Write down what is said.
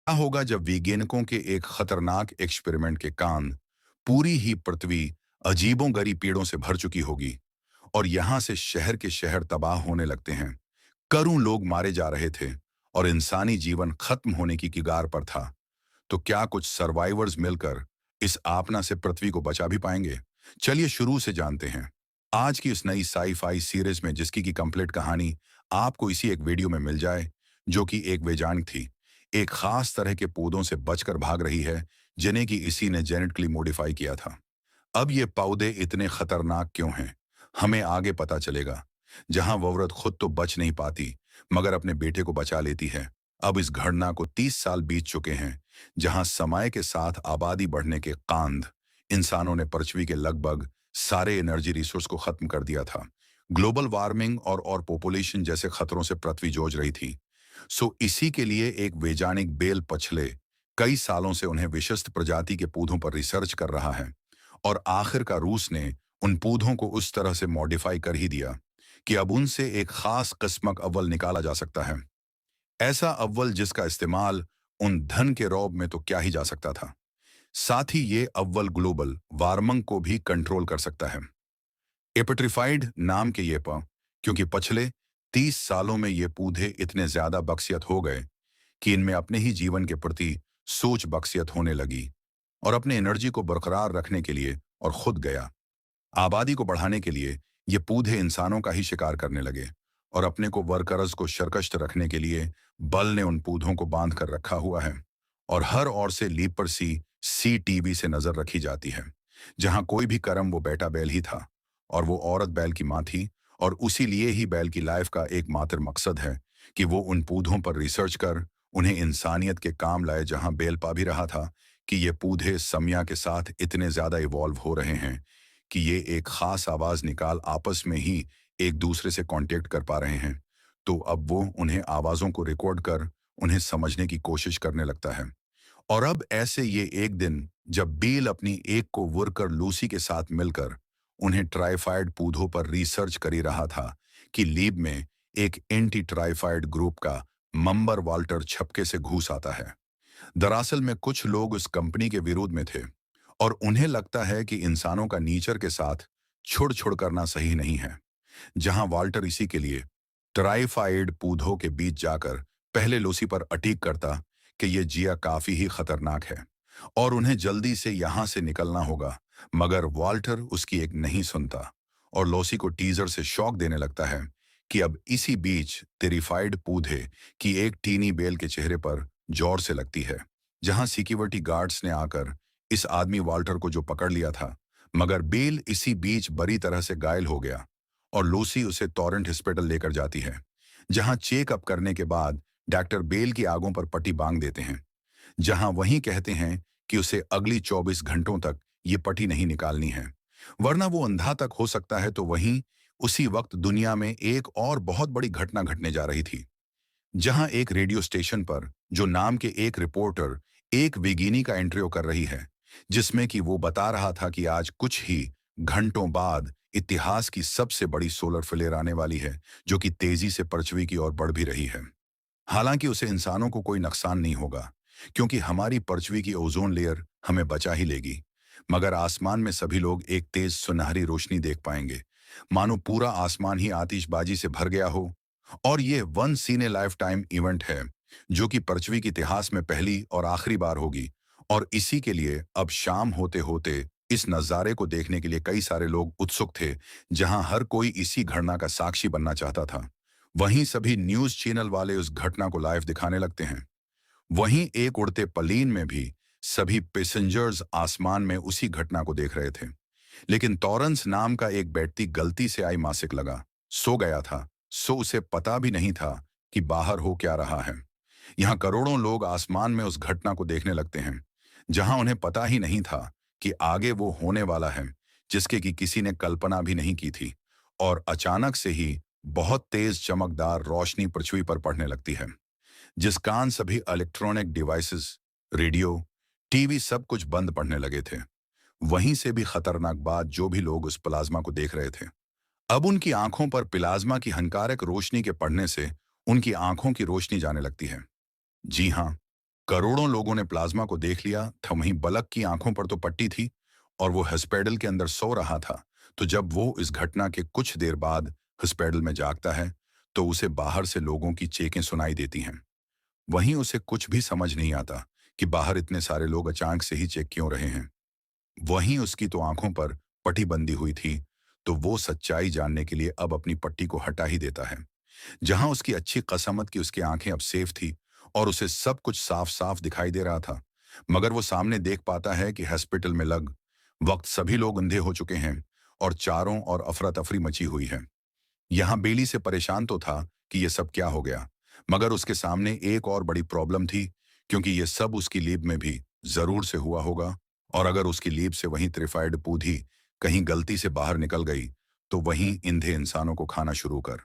क्या होगा जब वैज्ञानिकों के एक खतरनाक एक्सपेरिमेंट के कारण पूरी ही पृथ्वी अजीबों-गरीब पेड़ों से भर चुकी होगी और यहां से शहर के शहर तबाह होने लगते हैं। करोड़ों लोग मारे जा रहे थे और इंसानी जीवन खत्म होने की कगार पर था। तो क्या कुछ सर्वाइवर्स मिलकर इस आपना से पृथ्वी को बचा भी पाएंगे? चलिए शुरू से जानते हैं। आज की इस नई साई-फाई सीरीज में जिसकी की कंप्लीट कहानी आपको इसी एक वीडियो में मिल जाए, जो कि एक वैज्ञानिक थी, एक खास तरह के पौधों से बचकर भाग रही है, जिन्हें कि इसी ने जेनेटिकली मॉडिफाई किया था। अब ये पौधे इतने खतरनाक क्यों हैं, हमें आगे पता चलेगा। जहां वो औरत खुद तो बच नहीं पाती, मगर अपने बेटे को बचा लेती है। अब इस घटना को 30 साल बीत चुके हैं, जहां समय के साथ आबादी बढ़ने के कांध इंसानों ने पृथ्वी के लगभग सारे एनर्जी रिसोर्स को खत्म कर दिया था। ग्लोबल वार्मिंग और पॉपुलेशन जैसे खतरों से पृथ्वी जूझ रही थी। इसी के लिए एक वैज्ञानिक बेल पछले कई सालों से उन्हें विशिष्ट प्रजाति के पौधों पर रिसर्च कर रहा है और आखिरकार रूस ने उन पौधों को उस तरह से मॉडिफाई कर ही दिया कि अब उनसे एक खास किस्म का अव्वल निकाला जा सकता है। ऐसा अव्वल जिसका इस्तेमाल उन धन के रौब में तो क्या ही जा सकता था, साथ ही ये अव्वल ग्लोबल वार्मिंग को भी कंट्रोल कर सकता है। एपेट्रिफाइड नाम के ये क्योंकि पिछले 30 सालों में ये पौधे इतने ज्यादा बक्सियत हो गए कि इनमें अपने ही जीवन के प्रति सोच बक्सियत होने लगी और अपने एनर्जी को बरकरार रखने के लिए और खुद गया आबादी को बढ़ाने के लिए ये पौधे इंसानों का ही शिकार करने लगे और अपने को वर्कर्स को शर्कष्ट रखने के लिए बल ने उन पौधों को बांध कर रखा हुआ है और हर ओर से लीपरसी CTV से नजर रखी जाती है। जहां कोई भी कर्म वो बेटा बैल ही था और वो औरत बैल की मां थी और उसी लिए ही बैल की लाइफ का एकमात्र मकसद है कि वो उन पौधों पर रिसर्च कर उन्हें इंसानियत के काम लाए। जहां बैल पा भी रहा था कि ये पौधे समय के साथ इतने ज्यादा इवॉल्व हो रहे हैं कि ये एक खास आवाज निकाल आपस में ही एक दूसरे से कांटेक्ट कर पा रहे हैं। तो अब वो उन्हें आवाजों को रिकॉर्ड कर उन्हें समझने की कोशिश करने लगता है। और अब ऐसे ये एक दिन जब बील अपनी एक को वर्कर लूसी के साथ मिलकर उन्हें ट्राइफाइड पौधों पर रिसर्च कर ही रहा था कि लीब में एक एंटी ट्राइफाइड ग्रुप का मंबर वाल्टर छपके से घुस आता है। दरअसल में कुछ लोग उस कंपनी के विरोध में थे और उन्हें लगता है कि इंसानों का नेचर के साथ छुड़ छुड़ करना सही नहीं है। जहां वाल्टर इसी के लिए ट्राइफाइड पौधों के बीच जाकर पहले लूसी पर अटीक करता कि यह जिया काफी ही खतरनाक है और उन्हें जल्दी से यहां से निकलना होगा, मगर वाल्टर उसकी एक नहीं सुनता और लूसी को टीजर से शॉक देने लगता है कि अब इसी बीच टेरिफाइड पौधे की एक टीनी बेल के चेहरे पर जोर से लगती है। जहां सिक्योरिटी गार्ड्स ने आकर इस आदमी वाल्टर को जो पकड़ लिया था, मगर बेल इसी बीच बुरी तरह से घायल हो गया और लूसी उसे टोरेंट हॉस्पिटल लेकर जाती है। जहां चेकअप करने के बाद डॉक्टर बेल की आंखों पर पट्टी बांध देते हैं, जहां वहीं कहते हैं कि उसे अगली 24 घंटों तक ये पट्टी नहीं निकालनी है, वरना वो अंधा तक हो सकता है। तो वहीं उसी वक्त दुनिया में एक और बहुत बड़ी घटना घटने जा रही थी, जहां एक रेडियो स्टेशन पर जो नाम के एक रिपोर्टर एक विगिनी का इंटरव्यू कर रही है, जिसमें कि वो बता रहा था कि आज कुछ ही घंटों बाद इतिहास की सबसे बड़ी सोलर फ्लेयर आने वाली है, जो कि तेजी से पृथ्वी की ओर बढ़ भी रही है। हालांकि उसे इंसानों को कोई नुकसान नहीं होगा, क्योंकि हमारी पृथ्वी की ओजोन लेयर हमें बचा ही लेगी, मगर आसमान में सभी लोग एक तेज सुनहरी रोशनी देख पाएंगे, मानो पूरा आसमान ही आतिशबाजी से भर गया हो। और ये once in a lifetime event है, जो कि पृथ्वी के इतिहास में पहली और आखिरी बार होगी। और इसी के लिए अब शाम होते होते इस नज़ारे को देखने के लिए कई सारे लोग उत्सुक थे, जहां हर कोई इसी घटना का साक्षी बनना चाहता था। वहीं सभी न्यूज चैनल वाले उस घटना को लाइव दिखाने लगते हैं। वहीं एक उड़ते प्लेन में भी सभी पैसेंजर्स आसमान में उसी घटना को देख रहे थे। लेकिन टॉरंस नाम का एक व्यक्ति गलती से आई मासिक लगा सो गया था, उसे पता भी नहीं था कि बाहर हो क्या रहा है। यहाँ करोड़ों लोग आसमान में उस घटना को देखने लगते हैं, जहां उन्हें पता ही नहीं था कि आगे वो होने वाला है, जिसके कि किसी ने कल्पना भी नहीं की थी। और अचानक से ही बहुत तेज चमकदार रोशनी पृथ्वी पर पड़ने लगती है, जिस कारण सभी इलेक्ट्रॉनिक डिवाइसेस, रेडियो, टीवी सब कुछ बंद पड़ने लगे थे। वहीं से भी खतरनाक बात, जो भी लोग उस प्लाज्मा को देख रहे थे, अब उनकी आंखों पर प्लाज्मा की हानिकारक रोशनी के पड़ने से उनकी आंखों की रोशनी जाने लगती है। जी हाँ, करोड़ों लोगों ने प्लाज्मा को देख लिया था, वहीं बलक की आंखों पर तो पट्टी थी और वो हॉस्पिटल के अंदर सो रहा था। तो जब वो इस घटना के कुछ देर बाद हॉस्पिटल में जागता है, तो उसे बाहर से लोगों की चीखें सुनाई देती हैं। वहीं उसे कुछ भी समझ नहीं आता कि बाहर इतने सारे लोग अचानक से ही चेक क्यों रहे हैं। वहीं उसकी तो आंखों पर पट्टी बंधी हुई थी, तो वो सच्चाई जानने के लिए अब अपनी पट्टी को हटा ही देता है। जहां उसकी अच्छी कसमत की उसकी आंखें अब सेफ थी और उसे सब कुछ साफ साफ दिखाई दे रहा था, मगर वो सामने देख पाता है कि हॉस्पिटल में लग वक्त सभी लोग अंधे हो चुके हैं और चारों ओर अफरा तफरी मची हुई है। यहाँ बेली से परेशान तो था कि ये सब क्या हो गया, मगर उसके सामने एक और बड़ी प्रॉब्लम थी, क्योंकि ये सब उसकी लीब में भी जरूर से हुआ होगा। और अगर उसकी लीब से वहीं त्रिफाइड पूधी कहीं गलती से बाहर निकल गई, तो वहीं इंधे इंसानों को खाना शुरू कर